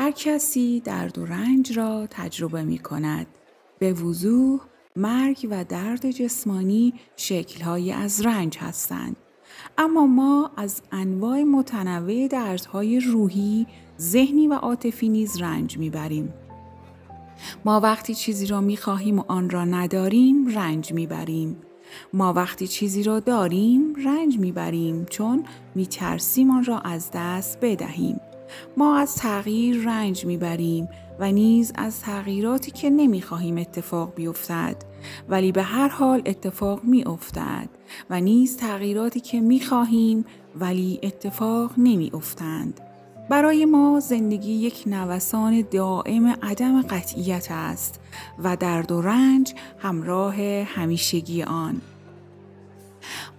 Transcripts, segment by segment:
هر کسی درد و رنج را تجربه می کند. به وضوح مرگ و درد جسمانی شکل‌هایی از رنج هستند. اما ما از انواع متنوع دردهای روحی، ذهنی و عاطفی نیز رنج میبریم. ما وقتی چیزی را میخواهیم و آن را نداریم رنج میبریم. ما وقتی چیزی را داریم رنج میبریم چون میترسیم آن را از دست بدهیم. ما از تغییر رنج میبریم و نیز از تغییراتی که نمیخواهیم اتفاق بیفتد ولی به هر حال اتفاق میافتد و نیز تغییراتی که میخواهیم ولی اتفاق نمیافتند. برای ما زندگی یک نوسان دائم عدم قطعیت است و درد و رنج همراه همیشگی آن.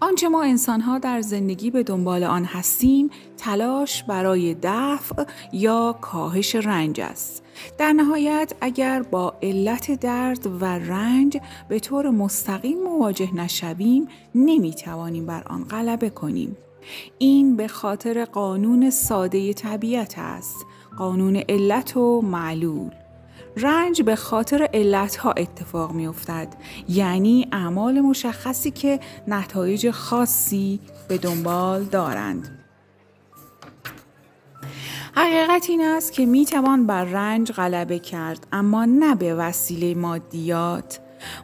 آنچه ما انسان‌ها در زندگی به دنبال آن هستیم، تلاش برای دفع یا کاهش رنج است. در نهایت اگر با علت درد و رنج به طور مستقیم مواجه نشویم، نمی‌توانیم بر آن غلبه کنیم. این به خاطر قانون ساده طبیعت است، قانون علت و معلول. رنج به خاطر علتها اتفاق می افتد، یعنی اعمال مشخصی که نتایج خاصی به دنبال دارند. حقیقت این است که می توان بر رنج غلبه کرد، اما نه به وسیله مادیات.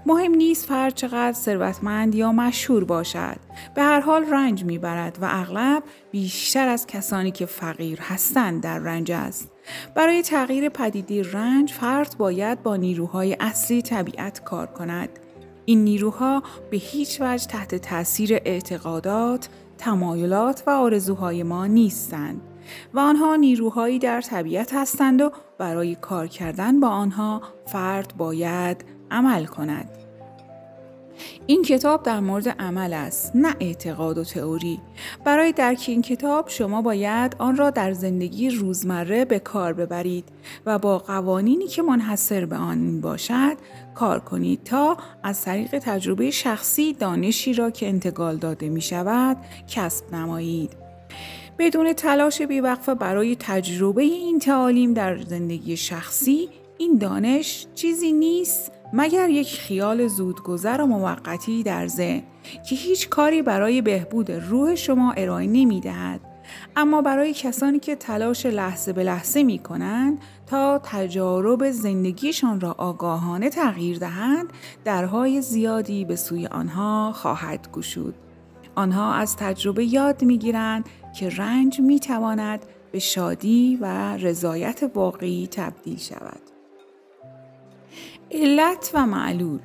مهم نیست فرد چقدر ثروتمند یا مشهور باشد، به هر حال رنج میبرد و اغلب بیشتر از کسانی که فقیر هستند در رنج است. برای تغییر پدیده رنج فرد باید با نیروهای اصلی طبیعت کار کند. این نیروها به هیچ وجه تحت تاثیر اعتقادات، تمایلات و آرزوهای ما نیستند و آنها نیروهایی در طبیعت هستند و برای کار کردن با آنها فرد باید عمل کند. این کتاب در مورد عمل است، نه اعتقاد و تئوری. برای درک این کتاب شما باید آن را در زندگی روزمره به کار ببرید و با قوانینی که منحصر به آن باشد کار کنید تا از طریق تجربه شخصی دانشی را که انتقال داده می شود کسب نمایید. بدون تلاش بی‌وقفه برای تجربه این تعالیم در زندگی شخصی، این دانش چیزی نیست مگر یک خیال زودگذر و موقتی در ذهن که هیچ کاری برای بهبود روح شما ارائه نمی‌دهد. اما برای کسانی که تلاش لحظه به لحظه می‌کنند تا تجارب زندگیشان را آگاهانه تغییر دهند، درهای زیادی به سوی آنها خواهد گشود. آنها از تجربه یاد می‌گیرند که رنج می‌تواند به شادی و رضایت واقعی تبدیل شود. علت و معلول.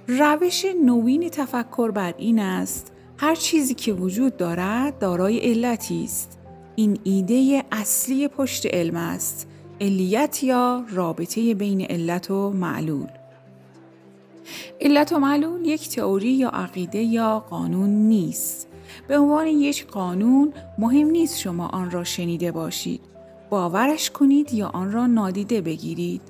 روش نوین تفکر بر این است هر چیزی که وجود دارد دارای علتی است. این ایده اصلی پشت علم است، علیت یا رابطه بین علت و معلول. علت و معلول یک تئوری یا عقیده یا قانون نیست. به عنوان یک قانون مهم نیست شما آن را شنیده باشید، باورش کنید یا آن را نادیده بگیرید.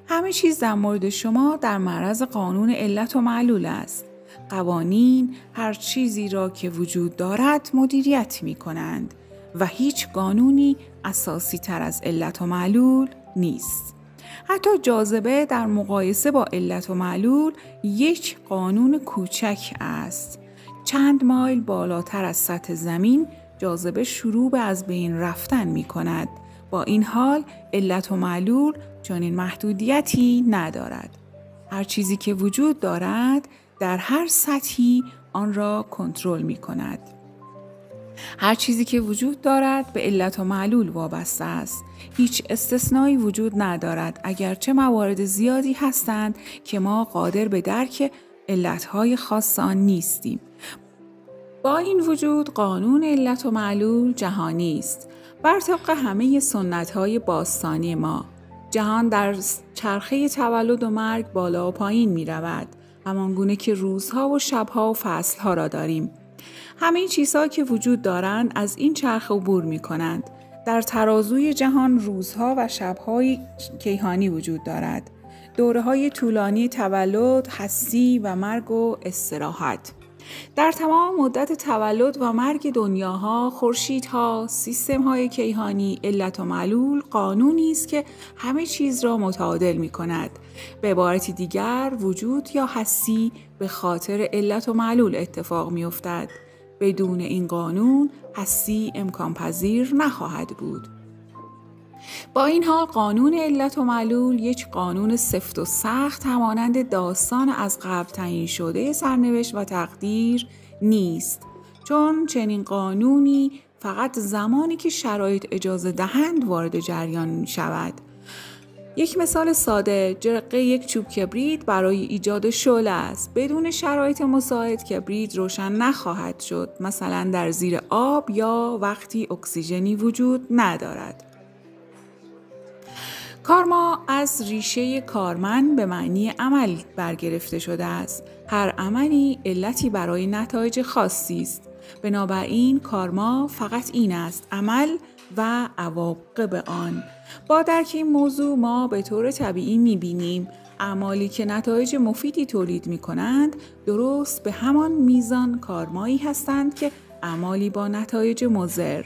همه چیز در مورد شما در معرض قانون علت و معلول است. قوانین هر چیزی را که وجود دارد مدیریت می کنند و هیچ قانونی اساسی تر از علت و معلول نیست. حتی جاذبه در مقایسه با علت و معلول یک قانون کوچک است. چند مایل بالاتر از سطح زمین جاذبه شروع به از بین رفتن می کند. با این حال علت و معلول چنین محدودیتی ندارد. هر چیزی که وجود دارد در هر سطحی آن را کنترل می کند. هر چیزی که وجود دارد به علت و معلول وابسته است. هیچ استثنایی وجود ندارد، اگرچه موارد زیادی هستند که ما قادر به درک علتهای خاص آن نیستیم. با این وجود قانون علت و معلول جهانی است. بر طبق همه سنت‌های باستانی ما، جهان در چرخه تولد و مرگ بالا و پایین می رود، همانگونه که روزها و شبها و فصلها را داریم. همه چیزها که وجود دارند از این چرخه عبور می کنند. در ترازوی جهان روزها و شبهای کیهانی وجود دارد. دوره‌های طولانی تولد، هستی و مرگ و استراحت. در تمام مدت تولد و مرگ دنیاها، خورشیدها، سیستم‌های کیهانی، علت و معلول قانونی است که همه چیز را متعادل می‌کند. به عبارت دیگر، وجود یا هستی به خاطر علت و معلول اتفاق می‌افتد. بدون این قانون، هستی امکان پذیر نخواهد بود. با این حال قانون علت و معلول یک قانون سفت و سخت همانند داستان از قبل تعیین شده سرنوشت و تقدیر نیست، چون چنین قانونی فقط زمانی که شرایط اجازه دهند وارد جریان می شود. یک مثال ساده، جرقه یک چوب کبریت برای ایجاد شعله است. بدون شرایط مساعد کبریت روشن نخواهد شد، مثلا در زیر آب یا وقتی اکسیژنی وجود ندارد. کارما از ریشه کارمن به معنی عمل برگرفته شده است. هر عملی علتی برای نتایج خاصی است. بنابراین کارما فقط این است: عمل و عواقب آن. با درک این موضوع ما به طور طبیعی می‌بینیم اعمالی که نتایج مفیدی تولید می‌کنند درست به همان میزان کارمایی هستند که اعمالی با نتایج مضر.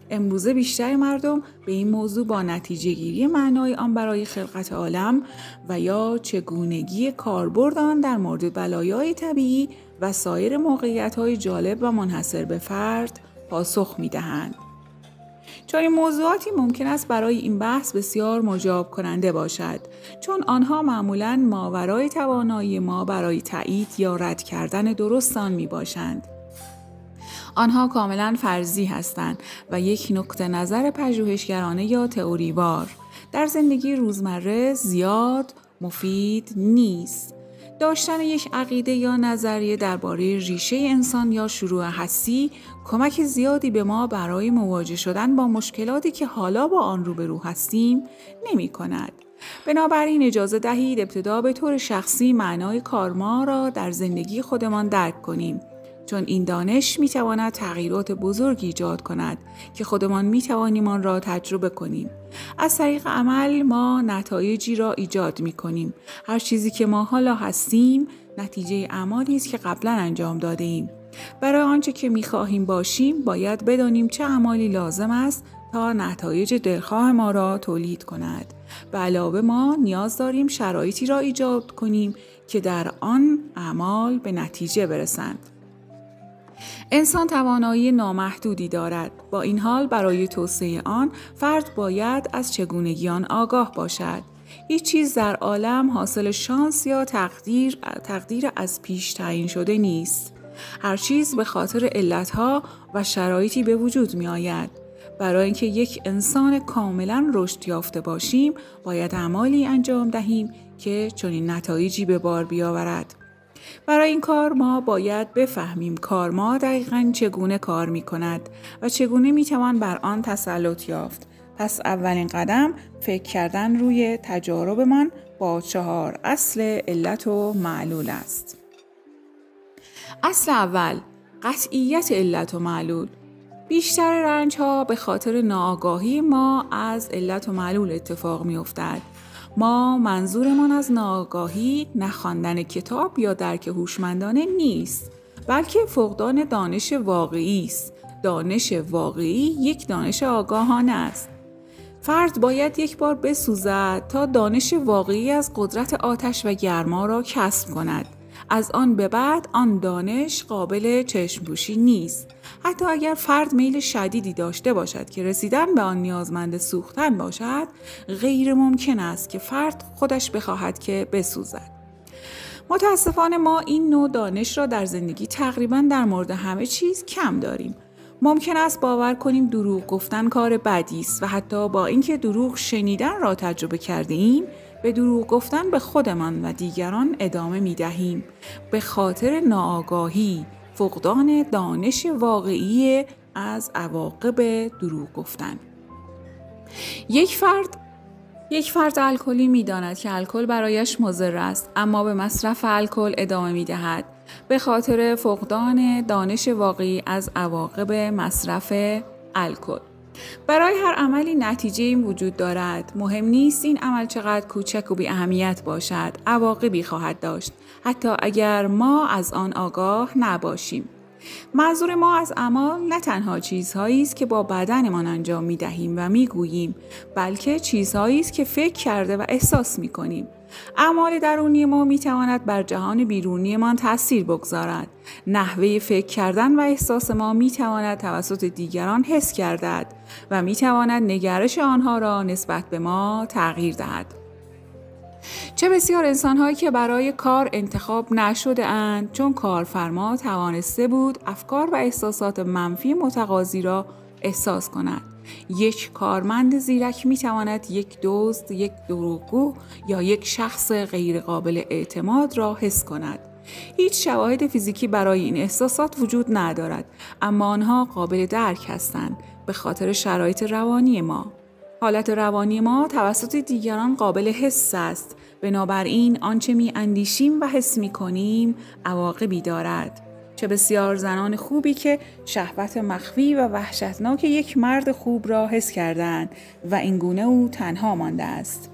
امروزه بیشتر مردم به این موضوع با نتیجه گیری معنای آن برای خلقت عالم و یا چگونگی کاربرد آن در مورد بلایای طبیعی و سایر موقعیت‌های جالب و منحصر به فرد پاسخ می‌دهند. چون این موضوعاتی ممکن است برای این بحث بسیار مجاب کننده باشد، چون آنها معمولاً ماورای توانایی ما برای تایید یا رد کردن درست آن میباشند. آنها کاملاً فرضی هستند و یک نقطه نظر پژوهشگرانه یا تئوریوار در زندگی روزمره زیاد مفید نیست. داشتن یک عقیده یا نظریه درباره ریشه انسان یا شروع هستی کمک زیادی به ما برای مواجه شدن با مشکلاتی که حالا با آن روبرو هستیم نمی کند. بنابراین اجازه دهید ابتدا به طور شخصی معنای کارما را در زندگی خودمان درک کنیم، چون این دانش می تواند تغییرات بزرگی ایجاد کند که خودمان می توانیم آن را تجربه کنیم. از طریق عمل ما نتایجی را ایجاد می کنیم. هر چیزی که ما حالا هستیم نتیجه اعمالی است که قبلا انجام داده ایم. برای آنچه که می خواهیم باشیم باید بدانیم چه اعمالی لازم است تا نتایج دلخواه ما را تولید کند. به علاوه ما نیاز داریم شرایطی را ایجاد کنیم که در آن اعمال به نتیجه برسند. انسان توانایی نامحدودی دارد. با این حال برای توسعه آن فرد باید از چگونگی آن آگاه باشد. هیچ چیز در عالم حاصل شانس یا تقدیر از پیش تعیین شده نیست. هر چیز به خاطر علتها و شرایطی به وجود می آید. برای اینکه یک انسان کاملا رشد یافته باشیم باید اعمالی انجام دهیم که چنین نتایجی به بار بیاورد. برای این کار ما باید بفهمیم کارما دقیقاً چگونه کار می کند و چگونه می توان بر آن تسلط یافت. پس اولین قدم فکر کردن روی تجاربمان با 4 اصل علت و معلول است. اصل اول، قطعیت علت و معلول. بیشتر رنج‌ها به خاطر ناآگاهی ما از علت و معلول اتفاق می افتد. ما منظورمان از ناآگاهی نخواندن کتاب یا درک هوشمندانه نیست، بلکه فقدان دانش واقعی است. دانش واقعی یک دانش آگاهانه است. فرد باید یک بار بسوزد تا دانش واقعی از قدرت آتش و گرما را کسب کند. از آن به بعد آن دانش قابل چشم‌پوشی نیست. حتی اگر فرد میل شدیدی داشته باشد که رسیدن به آن نیازمند سوختن باشد، غیر ممکن است که فرد خودش بخواهد که بسوزد. متاسفانه ما این نوع دانش را در زندگی تقریباً در مورد همه چیز کم داریم. ممکن است باور کنیم دروغ گفتن کار بدی است و حتی با اینکه دروغ شنیدن را تجربه کرده ایم، به دروغ گفتن به خودمان و دیگران ادامه می دهیم به خاطر ناآگاهی، فقدان دانش واقعی از عواقب دروغ گفتن. یک فرد الکلی می داند که الکل برایش مضر است، اما به مصرف الکل ادامه می دهد به خاطر فقدان دانش واقعی از عواقب مصرف الکل. برای هر عملی نتیجه این وجود دارد. مهم نیست این عمل چقدر کوچک و بی اهمیت باشد، عواقبی خواهد داشت، حتی اگر ما از آن آگاه نباشیم. منظور ما از اعمال نه تنها چیزهایی است که با بدنمان انجام می‌دهیم و می‌گوییم، بلکه چیزهایی است که فکر کرده و احساس می‌کنیم. اعمال درونی ما می‌تواند بر جهان بیرونیمان تأثیر بگذارد. نحوه فکر کردن و احساس ما می‌تواند توسط دیگران حس گردد و می‌تواند نگرش آنها را نسبت به ما تغییر دهد. چه بسیار انسان‌هایی که برای کار انتخاب نشده اند، چون کارفرما توانسته بود افکار و احساسات منفی متقاضی را احساس کند. یک کارمند زیرک می‌تواند یک دزد، یک دروغگو یا یک شخص غیرقابل اعتماد را حس کند. هیچ شواهد فیزیکی برای این احساسات وجود ندارد، اما آنها قابل درک هستند به خاطر شرایط روانی ما. حالت روانی ما توسط دیگران قابل حس است، بنابراین آنچه می اندیشیم و حس می کنیم عواقبی دارد. چه بسیار زنان خوبی که شهوت مخفی و وحشتناک یک مرد خوب را حس کردند و اینگونه او تنها مانده است.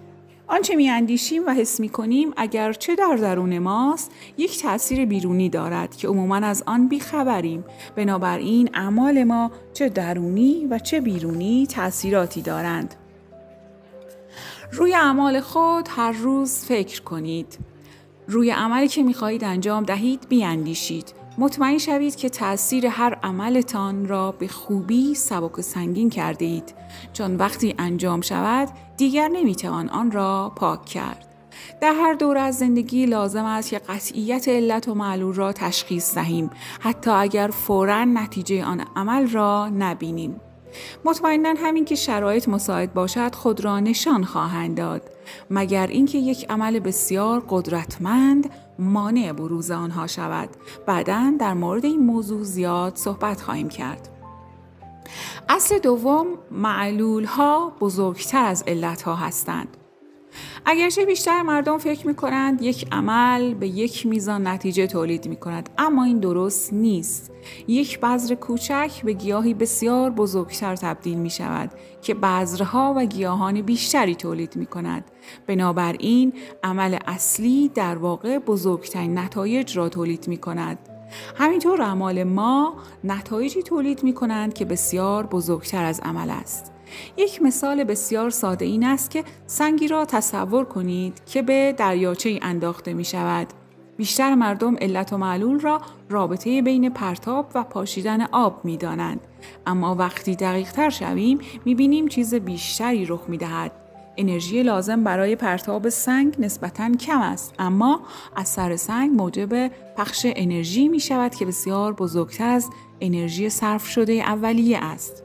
آنچه می اندیشیم و حس می کنیم اگرچه در درون ماست، یک تأثیر بیرونی دارد که عموماً از آن بیخبریم. بنابراین اعمال ما چه درونی و چه بیرونی تأثیراتی دارند. روی اعمال خود هر روز فکر کنید. روی عملی که می خواهید انجام دهید بیاندیشید. مطمئن شوید که تأثیر هر عملتان را به خوبی سبک و سنگین کرده اید، چون وقتی انجام شود دیگر نمیتوان آن را پاک کرد. در هر دوره از زندگی لازم است که قطعیت علت و معلول را تشخیص دهیم، حتی اگر فوراً نتیجه آن عمل را نبینیم. مطمئناً همین که شرایط مساعد باشد خود را نشان خواهند داد، مگر اینکه یک عمل بسیار قدرتمند مانع بروز آنها شود. بعداً در مورد این موضوع زیاد صحبت خواهیم کرد. اصل دوم، معلول‌ها بزرگتر از علت‌ها هستند. اگرچه بیشتر مردم فکر می‌کنند یک عمل به یک میزان نتیجه تولید می‌کند، اما این درست نیست. یک بذر کوچک به گیاهی بسیار بزرگتر تبدیل می‌شود که بذرها و گیاهان بیشتری تولید می‌کند. بنابراین عمل اصلی در واقع بزرگترین نتایج را تولید می‌کند. همینطور اعمال ما نتایجی تولید می‌کنند که بسیار بزرگتر از عمل است. یک مثال بسیار ساده این است که سنگی را تصور کنید که به دریاچه‌ای انداخته می شود. بیشتر مردم علت و معلول را رابطه بین پرتاب و پاشیدن آب می دانند. اما وقتی دقیق تر شویم می بینیم چیز بیشتری رخ می دهد. انرژی لازم برای پرتاب سنگ نسبتاً کم است، اما اثر سنگ موجب پخش انرژی می شود که بسیار بزرگتر از انرژی صرف شده اولیه است.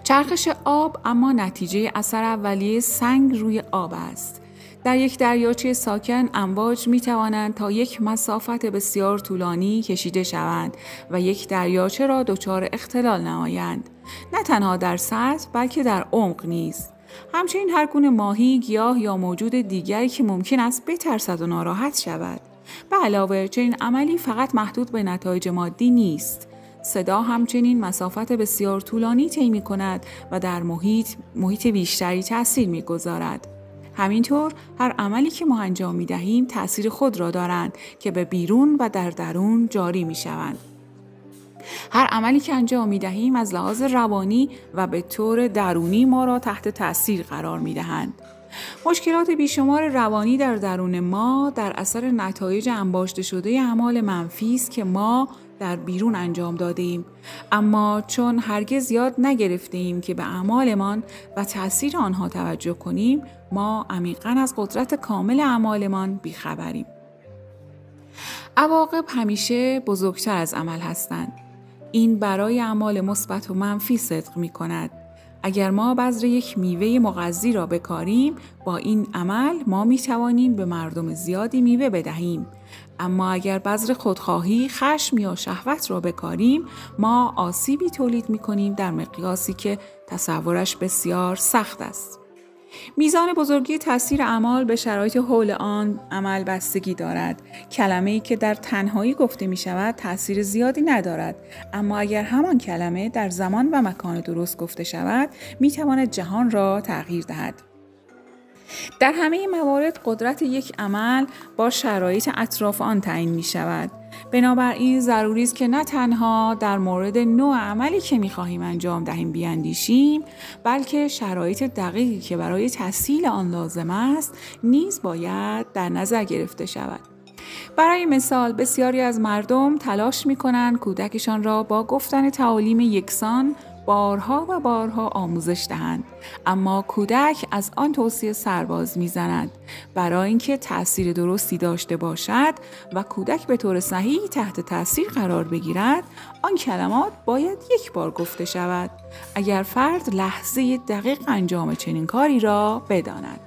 چرخش آب اما نتیجه اثر اولیه سنگ روی آب است. در یک دریاچه ساکن امواج می توانند تا یک مسافت بسیار طولانی کشیده شوند و یک دریاچه را دچار اختلال نمایند. نه تنها در سطح بلکه در عمق نیز. همچنین هر گونه ماهی، گیاه یا موجود دیگری که ممکن است بترسد و ناراحت شود. به علاوه چنین عملی فقط محدود به نتایج مادی نیست. صدا همچنین مسافت بسیار طولانی طی می‌کند و در محیط بیشتری تأثیر می‌گذارد. همینطور هر عملی که ما انجام می‌دهیم تأثیر خود را دارند که به بیرون و در درون جاری می‌شوند. هر عملی که انجام می‌دهیم از لحاظ روانی و به طور درونی ما را تحت تأثیر قرار می‌دهند. مشکلات بیشمار روانی در درون ما در اثر نتایج انباشته شده اعمال منفی است که ما در بیرون انجام دادیم، اما چون هرگز یاد نگرفتیم که به اعمالمان و تأثیر آنها توجه کنیم، ما عمیقاً از قدرت کامل اعمالمان بیخبریم. عواقب همیشه بزرگتر از عمل هستند. این برای اعمال مثبت و منفی صدق می‌کند. اگر ما بذر یک میوه مغذی را بکاریم، با این عمل ما می‌توانیم به مردم زیادی میوه بدهیم. اما اگر بذر خودخواهی، خشم یا شهوت را بکاریم، ما آسیبی تولید می‌کنیم در مقیاسی که تصورش بسیار سخت است. میزان بزرگی تاثیر اعمال به شرایط حول آن عمل بستگی دارد. کلمه‌ای که در تنهایی گفته می شود تاثیر زیادی ندارد، اما اگر همان کلمه در زمان و مکان درست گفته شود می تواند جهان را تغییر دهد. در همه موارد قدرت یک عمل با شرایط اطراف آن تعیین می شود. بنابراین ضروری است که نه تنها در مورد نوع عملی که می خواهیم انجام دهیم بیاندیشیم، بلکه شرایط دقیقی که برای تحصیل آن لازم است نیز باید در نظر گرفته شود. برای مثال بسیاری از مردم تلاش می کنند کودکشان را با گفتن تعالیم یکسان بارها و بارها آموزش دهند، اما کودک از آن توصیه سرباز می‌زند. برای اینکه تأثیر درستی داشته باشد و کودک به طور صحیح تحت تأثیر قرار بگیرد، آن کلمات باید یک بار گفته شود، اگر فرد لحظه دقیق انجام چنین کاری را بداند.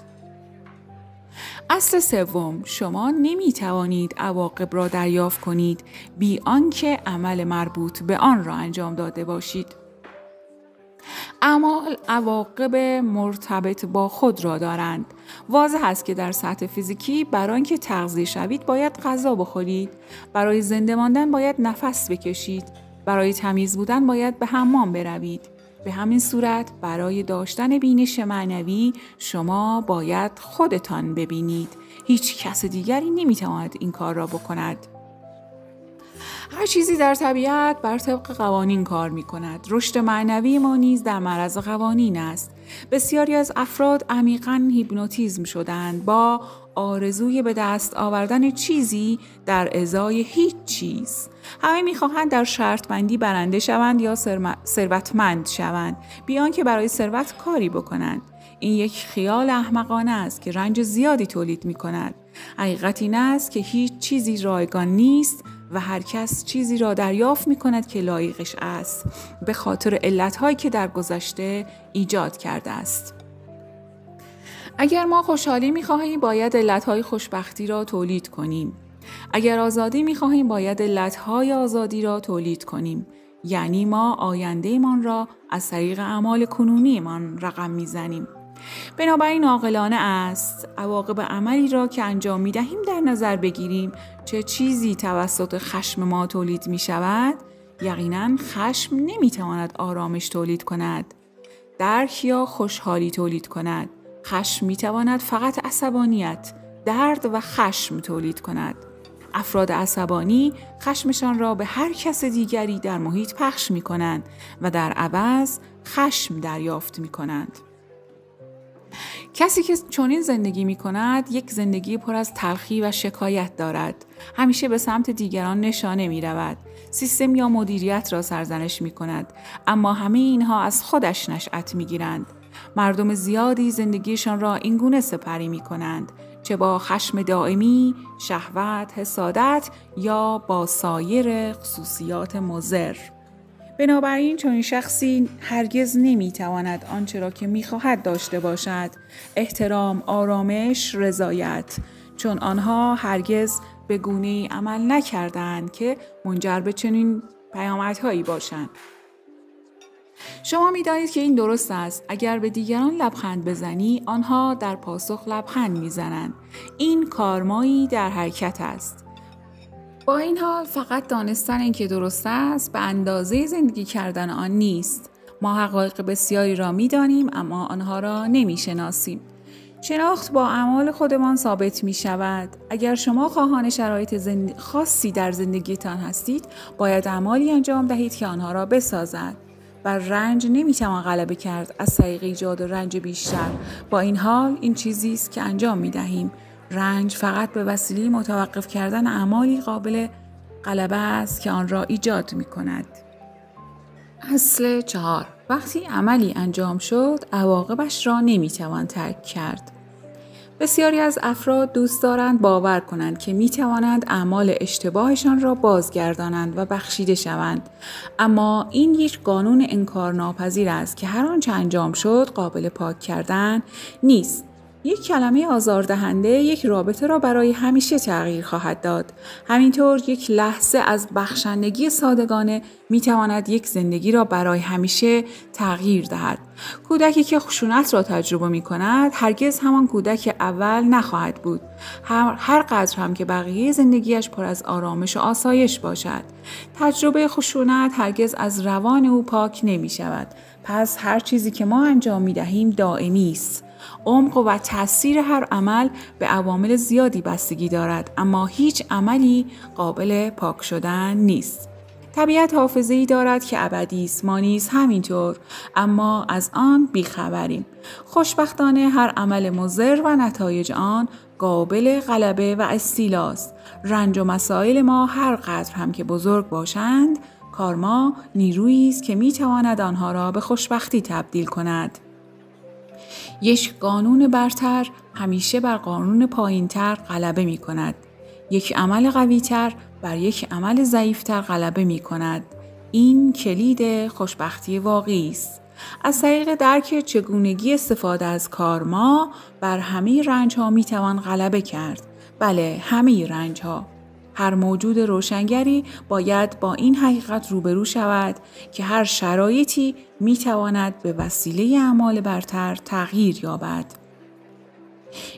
اصل سوم، شما نمی‌توانید عواقب را دریافت کنید بی آنکه عمل مربوط به آن را انجام داده باشید. اعمال عواقب مرتبط با خود را دارند. واضح است که در سطح فیزیکی برای اینکه تغذیه شوید باید غذا بخورید، برای زنده ماندن باید نفس بکشید، برای تمیز بودن باید به حمام بروید. به همین صورت برای داشتن بینش معنوی شما باید خودتان ببینید. هیچ کس دیگری نمیتواند این کار را بکند. هر چیزی در طبیعت بر طبق قوانین کار می کند. رشد معنوی ما نیز در معرض قوانین است. بسیاری از افراد عمیقاً هیپنوتیزم شدند با آرزوی به دست آوردن چیزی در ازای هیچ چیز. همه می‌خواهند در شرط بندی برنده شوند یا ثروتمند شوند، بی آنکه برای ثروت کاری بکنند. این یک خیال احمقانه است که رنج زیادی تولید می‌کند. حقیقت این است که هیچ چیزی رایگان نیست و هر کس چیزی را دریافت می کند که لایقش است، به خاطر علتهایی که در گذشته ایجاد کرده است. اگر ما خوشحالی می خواهیم باید علتهای خوشبختی را تولید کنیم. اگر آزادی می خواهیم باید علتهای آزادی را تولید کنیم. یعنی ما آینده من را از طریق اعمال کنونی من رقم می زنیم. بنابراین عاقلانه است عواقب عملی را که انجام می دهیم در نظر بگیریم. چه چیزی توسط خشم ما تولید می شود؟ یقیناً خشم نمی تواند آرامش تولید کند، درک یا خوشحالی تولید کند. خشم می تواند فقط عصبانیت، درد و خشم تولید کند. افراد عصبانی خشمشان را به هر کس دیگری در محیط پخش می کنند و در عوض خشم دریافت می کنند. کسی که چنین زندگی می کند یک زندگی پر از تلخی و شکایت دارد. همیشه به سمت دیگران نشانه می رود. سیستم یا مدیریت را سرزنش می کند. اما همه اینها از خودش نشأت می گیرند. مردم زیادی زندگیشان را این گونه سپری می کنند، چه با خشم دائمی، شهوت، حسادت یا با سایر خصوصیات مضر. بنابراین چنین شخصی هرگز نمیتواند آنچه را که میخواهد داشته باشد، احترام، آرامش، رضایت، چون آنها هرگز به گونه‌ای عمل نکردند که منجر به چنین پیامدهایی باشند. شما می‌دانید که این درست است. اگر به دیگران لبخند بزنی، آنها در پاسخ لبخند می‌زنند. این کارمایی در حرکت است. با این حال فقط دانستن این که درست است به اندازه زندگی کردن آن نیست. ما حقایق بسیاری را می‌دانیم اما آنها را نمی‌شناسیم. شناخت با اعمال خودمان ثابت می شود. اگر شما خواهان شرایط خاصی در زندگیتان هستید، باید اعمالی انجام دهید که آنها را بسازد. بر رنج نمی‌توان غلبه کرد از طریق ایجاد رنج بیشتر. با این حال این چیزی است که انجام می‌دهیم. رنج فقط به وسیله متوقف کردن اعمالی قابل غلبه است که آن را ایجاد می‌کند. اصل 4. وقتی عملی انجام شد، عواقبش را نمی‌توان ترک کرد. بسیاری از افراد دوست دارند باور کنند که می توانند اعمال اشتباهشان را بازگردانند و بخشیده شوند. اما این یک قانون انکارناپذیر است که هر آنچه انجام شد قابل پاک کردن نیست. یک کلمه آزاردهنده یک رابطه را برای همیشه تغییر خواهد داد. همینطور یک لحظه از بخشندگی صادقانه میتواند یک زندگی را برای همیشه تغییر دهد. کودکی که خشونت را تجربه می کند هرگز همان کودک اول نخواهد بود. هر قدر هم که بقیه زندگیش پر از آرامش و آسایش باشد. تجربه خشونت هرگز از روان او پاک نمی شود. پس هر چیزی که ما انجام می دهیم دائمی است. عمق و تأثیر هر عمل به عوامل زیادی بستگی دارد، اما هیچ عملی قابل پاک شدن نیست. طبیعت حافظه‌ای دارد که ابدی است، ما نیز همینطور، اما از آن بیخبریم. خوشبختانه هر عمل مضر و نتایج آن قابل غلبه و استیلاست. رنج و مسائل ما هر قدر هم که بزرگ باشند، کارما نیرویی است که میتواند آنها را به خوشبختی تبدیل کند. یک قانون برتر همیشه بر قانون پایینتر غلبه می کند. یک عمل قویتر بر یک عمل ضعیفتر غلبه می کند. این کلید خوشبختی واقعی است. از طریق درک چگونگی استفاده از کارما بر همه رنج‌ها می توان غلبه کرد. بله، همه رنج‌ها. هر موجود روشنگری باید با این حقیقت روبرو شود که هر شرایطی میتواند به وسیله اعمال برتر تغییر یابد.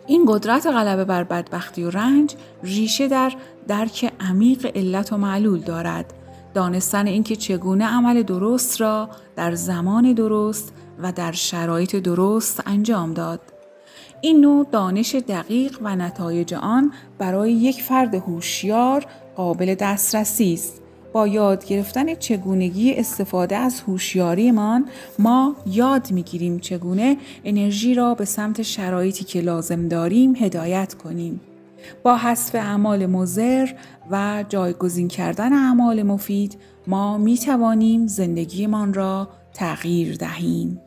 این قدرت غلبه بر بدبختی و رنج ریشه در درک عمیق علت و معلول دارد. دانستن اینکه چگونه عمل درست را در زمان درست و در شرایط درست انجام داد. این نوع دانش دقیق و نتایج آن برای یک فرد هوشیار قابل دسترسی است. با یاد گرفتن چگونگی استفاده از هوشیاریمان ما یاد می‌گیریم چگونه انرژی را به سمت شرایطی که لازم داریم هدایت کنیم. با حذف اعمال مضر و جایگزین کردن اعمال مفید ما می‌توانیم زندگیمان را تغییر دهیم.